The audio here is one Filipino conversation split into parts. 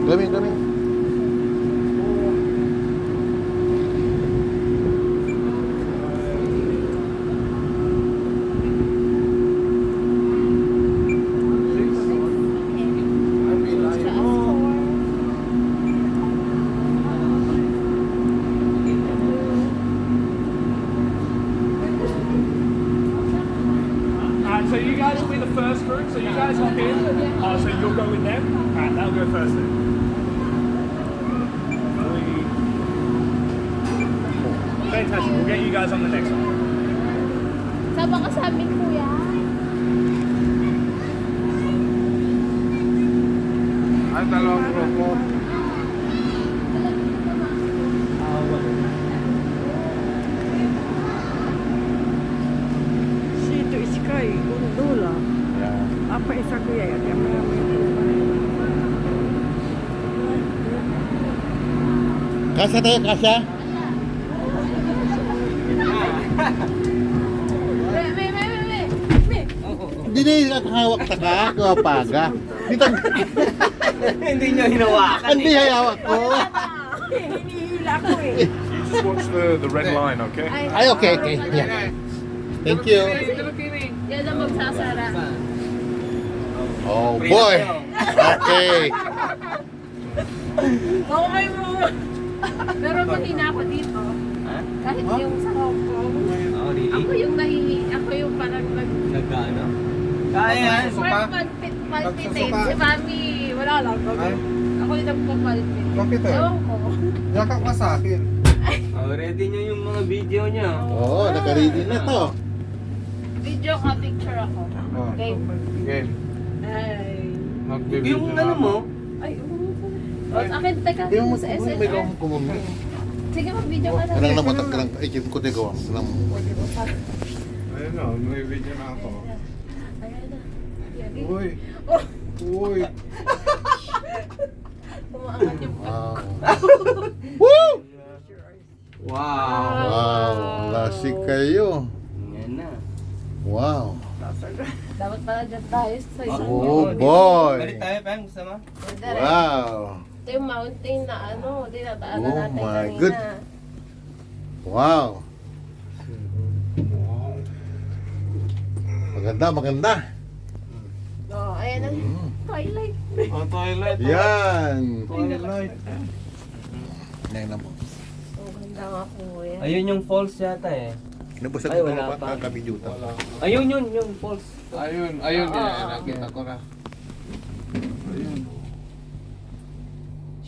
Kami. So you guys will be the first group. So you guys hop in. So you'll go with them. Alright, they'll go first then. Fantastic. We'll get you guys on the next one. Sama ka sa amin, kuya. Ay, dalawang grupo. Situ Sky, gondola. Apa isa kuya ya? Kasya tayo, kasya? Hindi na hawak ta ka, kawapaga. Hindi nyo hinawakan Hindi hawak ko. Hinihila ko eh. You just watch the red line, okay? Ay, okay. Yeah. Thank you. Yan ang magsasara. Oh boy. Okay. Okay mo. Pero mahina ako dito. Kahit yung sa Hong Kong. Oh, really? Ako yung ako yung parang Nagkaano? Kaya yan. first palpitate. Si Mami, wala lang. Ako yung nagpapalpit. Bakit eh? Ewan ko. Yakap ka sa akin. Oh, ready nyo yung mga video nyo. Oo, naka-ready na to. Video ka, picture ako. Oh. Game. Game. Ay. Nagbibideo Yung na ano ako. mo, Ay, sa akin, teka. Yung Sa may SNR. gawang kumumi. Sige, mag-video ka na. Kanang namatag ka lang. Ay, ko na gawang. Ayun na, may video na ako. Ayan na. Yan. Uy. Oh, Uy. tumaangat yung Wow. Woo! wow. Wow, lasik kayo. Yan na. Wow. dapat pala dyan tayo sa isang Oh boy. Balik tayo, Pam. Gusto mo? Wow. Ito yung mountain na dinataanan Oh natin my kanina. good. Wow. Maganda. Oh, ayan ang twilight. Oh, toilet. Yan. Toilet. Yan na mo. Oh, ganda nga po yan. Ayun yung falls yata eh. Nabasag Ay, ko wala pa pa. kakabidyo ta. Ayun yun, yung falls. Ayun, nakita ko na. Ayun.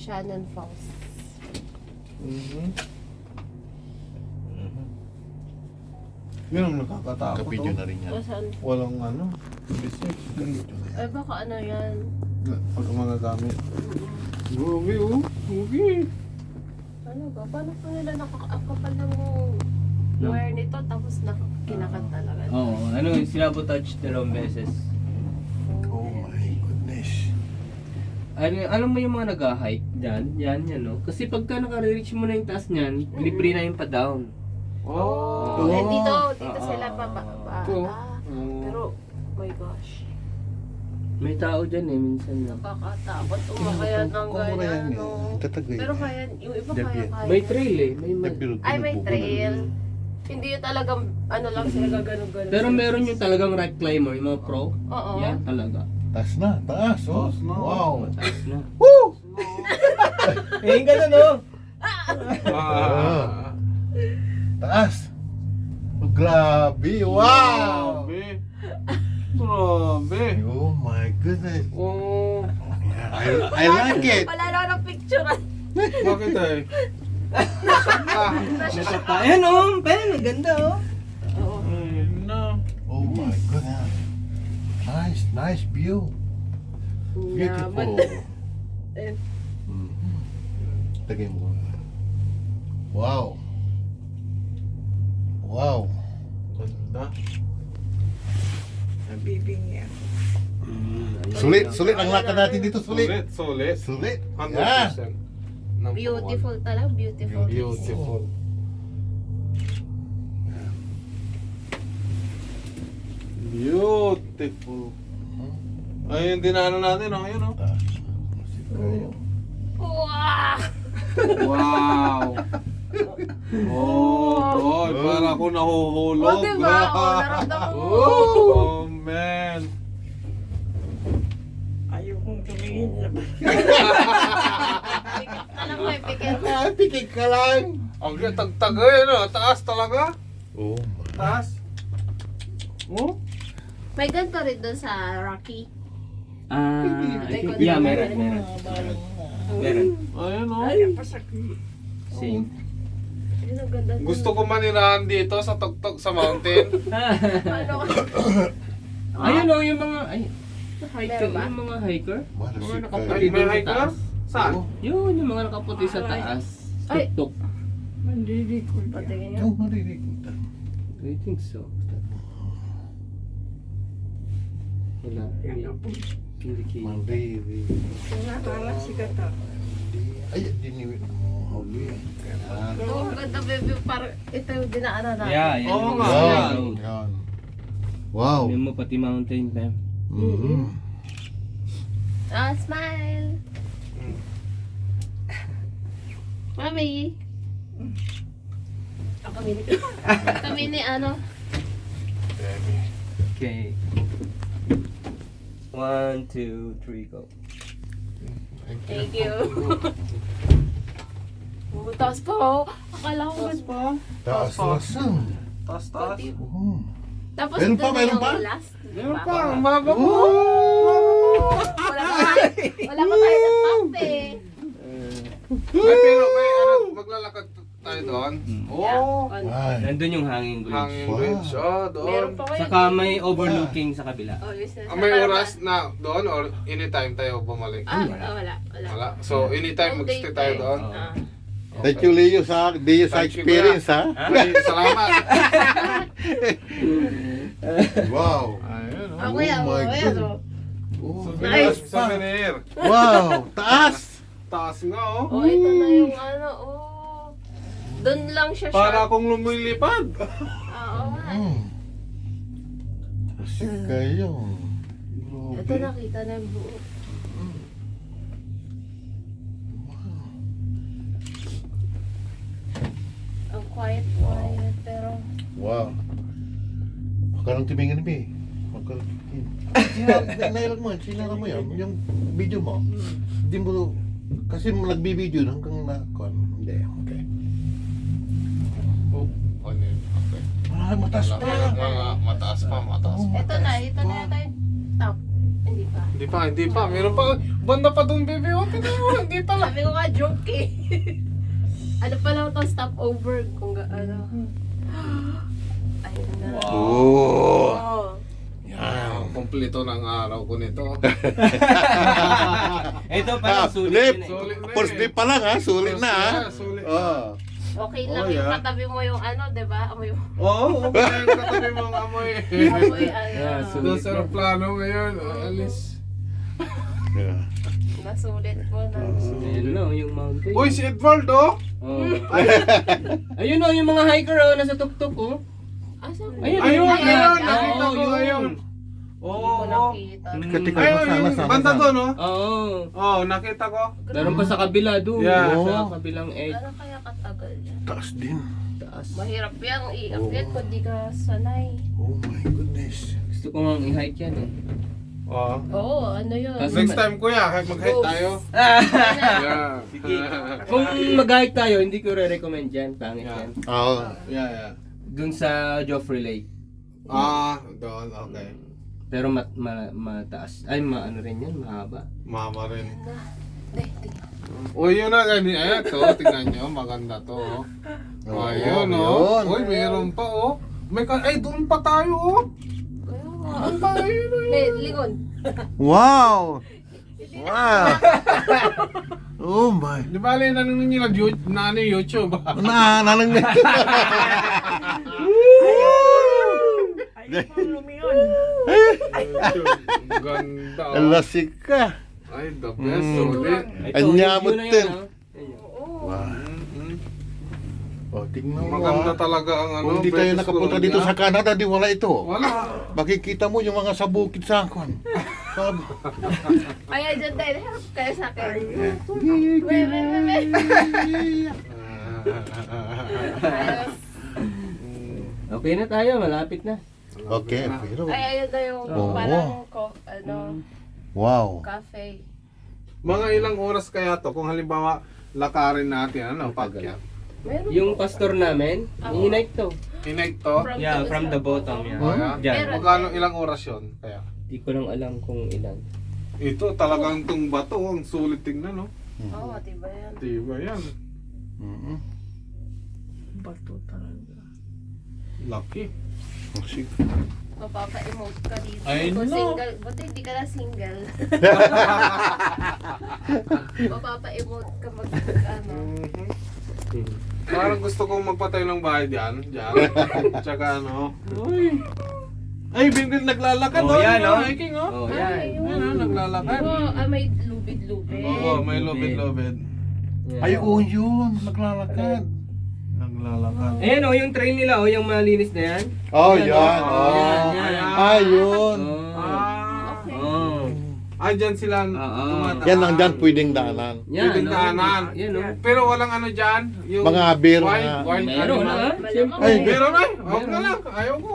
Shannon Falls. Yun ang nakakatakot. Kakabidyo na rin yan. Saan? Walang ano. Bisik. Kakabidyo na yan. Ay, baka ano yan. Pag mga gamit. Gugi oh. Gugi. Ano ba? Paano po nila nakakapal ng wire nito tapos kinakat talaga? Oo, ano yung sinabotage 2 beses. Oh my goodness. Alam mo yung mga nag-hike dyan? Yan, no? Kasi pagka naka-reach mo na yung taas niyan, libre na yung pa-down. Oh. Eh, dito sila pa. Oo. Pero, my gosh. May tao dyan eh, minsan lang. Nakakatakot umakaya ng Kung mura yan ganyan. eh. No? Tatagay. Pero kaya, yung iba Depende. kaya. May trail eh. Ay, may trail. Hindi yung talagang, ano lang sila gaganon-ganon. Pero meron yung talagang rock climber, yung mga pro. Oo. Yan talaga. Taas na, taas. Oh. Taas na. Wow. Mataas na. Woo! Eh, yung ganun oh. Ah. Taas. Oh, grabe. Wow. Grabe. Grabe. Oh my goodness. Oh. I like it. Wala lang ng picture. Bakit eh? Nasa pa. Ayan oh, pero ganda oh. Ayun na. Oh my goodness. Nice view. Beautiful. Eh. Tagay mo. Wow. Wow. Ganda. Nabibingi ako. Sulit ang lakad natin dito, sulit. Sulit. Sulit. Yeah. 100%. Number Beautiful talaga, beautiful. one. Beautiful. Beautiful. Ayun, dinaanan natin, oh. Ayun, oh. Taas. Masip kayo. Wow! Oh, God, para ako nahuhulog. O, diba? O, naramdaman mo. Oh, man. Ayaw kong tumingin sa Pikit. Pikit ka lang. Ang tagtagay, no? Taas talaga. Oh my. Taas. Oh? May ganito rin doon sa Rocky. Yeah, meron. Meron. Ayun, oh. Same. Yun ang ganda doon. Gusto ko manirahan dito sa tuktok sa mountain. Ano? Ayun o, yung mga, hiker, Meron ba? yung mga hiker. Malasik Mga ka. nakaputi Ay, may doon sa hiker? taas. Saan? Yun, yung mga nakaputi sa taas. Ay. Tuk-tuk. Mandidikot yan. Patingin niya. Yung marinig. I think so. Wala. Hindi kita. Marinig. Nakakala si Kata. Ay, diniwit mo. Okay. Kailan. Oo, ang ganda baby. Parang ito yung dinaanan natin. Yeah, yan. Oo nga. Yan. Yan. Wow. Yan mo pati mountain time. Mhm. Ah, smile. Mami. Kami ni ano. Okay. 1, 2, 3, go. Thank you. Taas pa oh. Akala ko mas pa. Taas na sang. Taas, taas. Oh. Tapos Meron pa, doon na meron yung pa? last. Meron Diba? pa, ang baga mo. Wala pa tayo sa top eh. Ay, pero may ano, maglalakad tayo doon. Oh, Ay. Nandun yung hanging bridge. hanging Wow. bridge. Oh, doon. Meron pa kayo. Saka may overlooking sa kabila. Oh, yes, yes. May oras na doon or anytime tayo bumalik? Wala. Wala. So, anytime magstay tayo doon. Ah. Thank you, Leo, sa Thank you, experience, ha? Ay, salamat. Wow. Ayun, oh. Ako yan, Oh my ayan God. oh. Oh, Souvenir, souvenir. wow. Taas. Taas nga, oh. Oh, ito na yung ano, oh. Doon lang siya Para akong lumilipad. Oo nga. Kasi kayo. Ito nakita na yung buo. Ang quiet pero Wow. Magkarang tumingin ni Magkarang tumingin. Sinailan mo, sinara mo yan. Yung video mo. Hindi mo, kasi nagbibideo hanggang na, hindi, okay. Oh, ano yun? Okay. Mataas pa. Mataas pa, mataas pa. ito na yata yung top. Hindi pa. Hindi pa. Meron pa. Banda pa doon, baby. Oh, tingnan mo. Hindi pa lang. Sabi ko nga joke eh. Ano pa lang ito, stopover kung ano. Ayun na. Oh. Oh. Yan. Kompleto ng araw ko nito. Ito pa, sulit yun eh. Sulit na First day pa lang, ha? Sulit na, ha? Sulit na. Oh. Okay lang Oh, yung yeah. katabi mo yung ano, di ba? Amoy mo. Oo, okay na yung katabi mong amoy. Amoy ano. Yeah, so- Doon sa aeroplano ngayon. Alis. Yeah. Nasulit mo na. Ayun na, yung mountain. Uy, si Edward, oh! Oh. Ayun o, yung mga hiker o, nasa tuktok o. Asa mo? Ayun, Ayun, ayun. nakita Oo, ko, yun. ayun. Hindi Oo, ko oo. nakita. Katika, Ayun, sana, yung sana, banda sana. doon, oh. Oo. Oo, nakita ko. Meron pa sa kabila doon. Yeah. Sa kabilang edge. Ano kaya katagal yan? Taas din. Taas. Mahirap yan i-update kung di ka sanay. Oh my goodness. Gusto ko nga i-hike yan eh. Oo. Oo, ano yun? Kasi- Next time, kuya, mag-hike tayo. Yeah. Sige. Kung mag-hike tayo, hindi ko re-recommend yan. Pangit Yeah. yan. Oo. Yeah. Doon sa Joffrey Lake. Doon, okay. Pero mataas. Ay, ano rin yan, mahaba. Mama rin. Tingnan. Uy, yun na ganyan. Ayan, to. Tingnan nyo. Maganda to. Oh. Ayun, oh. yun. Uy, meron pa, oh. Ay, doon pa tayo, oh. Kaya nga. Doon tayo, May lingon. Wow! Wow! Oh my. Di ba alin nanonood nyo na YouTube? Nanang na. Ayaw kong lumingon. Ganda. oh. Alasik ka. Ay, the best. Sulit. Anyamot yun na din. yun, ah. Ayun. Wow. Oh, tingnan mo. Maganda ah. talaga ang ano. Kung di tayo British nakapunta Columbia. dito sa Canada, di wala ito. Wala. Makikita mo yung mga sa bukid sa Angkon. Sabi. Kaya dyan tayo, help kayo sa akin. Gigi. Ayos. Okay na tayo, malapit na. Okay, pero Ay, ayun na yung Oo. parang wow. cafe. Mga ilang oras kaya to kung halimbawa lakarin natin, ano, pakyat. Meron Yung pastor namin, hinike to. Inake to? Yeah, from the bottom yan. Kaya? Diyan. Magkano ilang oras yun? Kaya? Di ko lang alam kung ilan. Ito talagang tong bato, ang sulit tingnan, no? Oo, matibay yan. Diba yan? Mm-mm. Bato talaga. Lucky. Sige. Mapapa-emote ka dito. Ay, Kung no. single, buti hindi ka na single. Mapapa-emote ka ano. Parang gusto kong magpatay ng bahay diyan. Tsaka ano. Uy. Ay, Bingil naglalakad. Oh, yan, oh. Hiking, oh. Oh, yan. Yan, oh, naglalakad. Oo, may lubid-lubid. Oo, may lobid-lobid. Yan. Ay, oo yun. Naglalakad. Naglalakad. Ayan oh, yung trail nila oh, yung malinis na yan. Oh, Yan, yan. oh. Oh. Yan. Ayun. Oh. Ah. Okay. Oh. Ah, dyan sila Oo. tumataan. Yan ang dyan pwedeng daanan. Yan, Pwedeng oh. daanan. Yan oh. Pero walang ano dyan? Yung Mga beer wild, na- wild Meron animal. ah. Malamang Siyempre. Ay, Meron ay. Huwag na lang. Ayaw ko.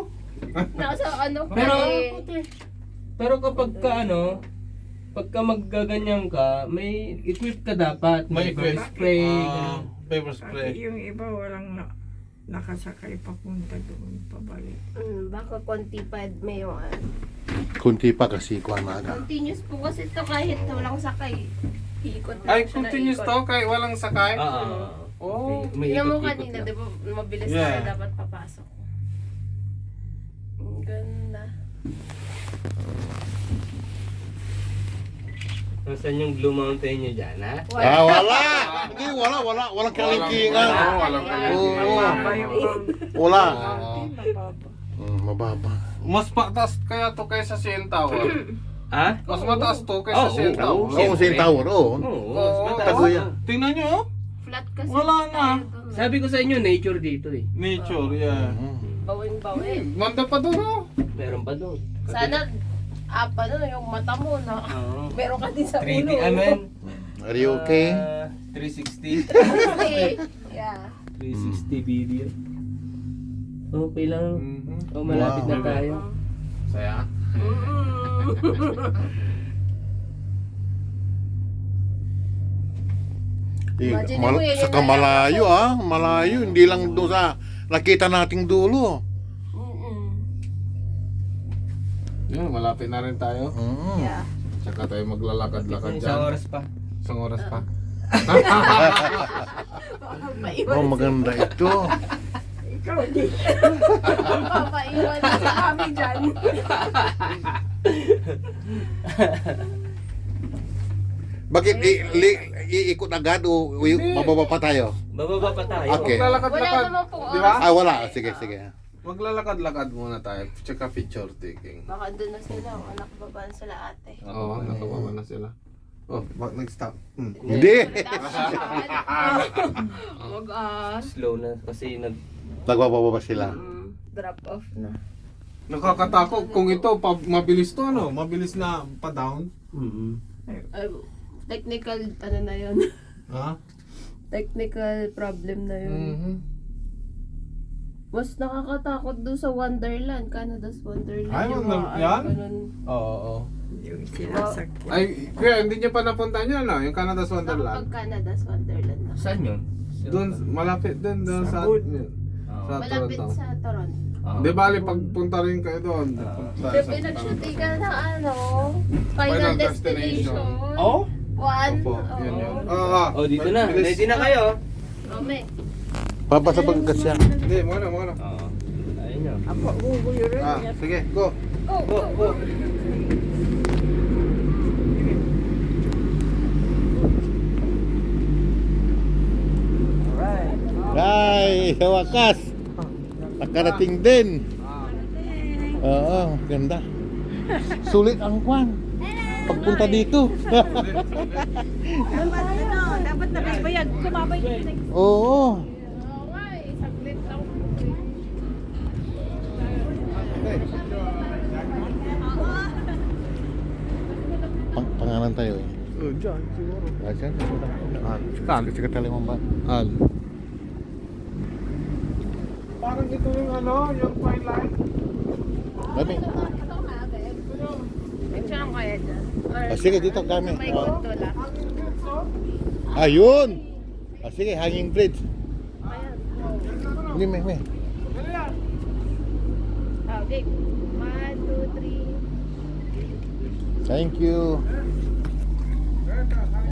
Nasa ano pa Pero, eh. pero kapag ka ano, pagka maggaganyan ka, may equip ka dapat. May pepper equip. spray. Ah, ganun. pepper Kasi spray. yung iba walang nakasakay papunta doon pabalik. Baka konti pa may yung Kunti pa kasi kuha na agad. continuous po kasi ito kahit walang sakay. Ikot lang Ay, siya continuous na to ikot. kay walang sakay? Oo. Oh. May Tingnan mo ikot-ikot kanina, lang. di ba mabilis Yeah. tayo dapat papasok. Ang ganda. Nasaan yung Blue Mountain nyo dyan, ha? Ah, wala! Hindi, wala. Walang kalingkingan. Oo, walang kalingkingan. Oo. Mababa yung Wala. mountain, mababa. Mababa. Mas mataas kaya to kaysa CN Tower. Ha? Mas mataas to kaysa Oo, CN Tower. Oo, St. Tower, oo. Oo. Oo, mataas. Taguya. Tingnan nyo, oh. Flat kasi. Wala na. tayo dun. Sabi ko sa inyo, nature dito eh. Nature, yeah. Bawing-bawi. Manda pa doon, oh. Meron pa doon. Sana, yung mata mo na. Oo. Meron ka din sa 3D, ulo. amen. Are you okay? 360. Yeah. 360 video. Okay lang. Mhm. Oh, malapit na Wow. tayo. Saya. Imagine mo yun, Saka yung malayo ah. Malayo. Hindi lang doon sa nakita nating dulo. Yun, malapit na rin tayo. Mm. Yeah. Tsaka tayo maglalakad-lakad Isang dyan. oras pa. Isang oras pa. Oh, maganda ito. Ikaw di. Papaiwan na sa kami dyan. Bakit iikot agad o mababa pa tayo? Bababa pa tayo. Okay. Wala Maglalakad-lakad. naman po. Di ba? Ah, wala. Sige, sige. Maglalakad-lakad muna tayo. Tsaka picture taking. Baka doon na sila. Anak babaan sila ate. Oo, nakababa na sila. Oh, bak nag-stop. Hindi. Wag Slow na kasi Nagbababa sila. drop off na. Nakakatakot kung ito mabilis to ano, mabilis na pa-down. Ay, technical ano na yun. Ha? Technical problem na yun. Mhm. Mas nakakatakot doon sa Wonderland. Canada's Wonderland. Ay, yung Wonder- mga yan? ganun. Oo. Yung sinasakyan. Ay, kuya, hindi niyo pa napunta niyo ano, yung Canada's Kapag Wonderland. Canada's Wonderland na. Saan yun? Doon malapit din doon sa Wood. sa Malapit Toronto. sa Toronto. Di bali pagpunta rin kayo doon. Punta Pero sa pinag-shooting ka ng ano, Final Final Destination. Destination. Oh? One. Opo, yun yun. Oo. Oh, dito na. Bilis. Ready na kayo? Rome. Papasabag ka siya. Hindi, muna. Oo. Ayun nyo. Apo, gugulo rin. Ah, sige, go. Go, go, go. Ay, sa wakas. Nakarating din. Oo, ganda. Sulit ang kwan. Pagpunta dito. Dapat nakaibayag. Kumabay ka na. Oo. Oo nga eh, saglit lang. naman tayo eh. Dyan, siguro. Dyan, Saan? sikat tayo mong ba? Parang ito yung ano, yung fine line. Dami. Picture lang kaya dyan. Or Sige, dito kami. may gondola. Ayun! Sige, hanging bridge. Ayan. Hindi, may. Okay. 1, 2, 3. Thank you.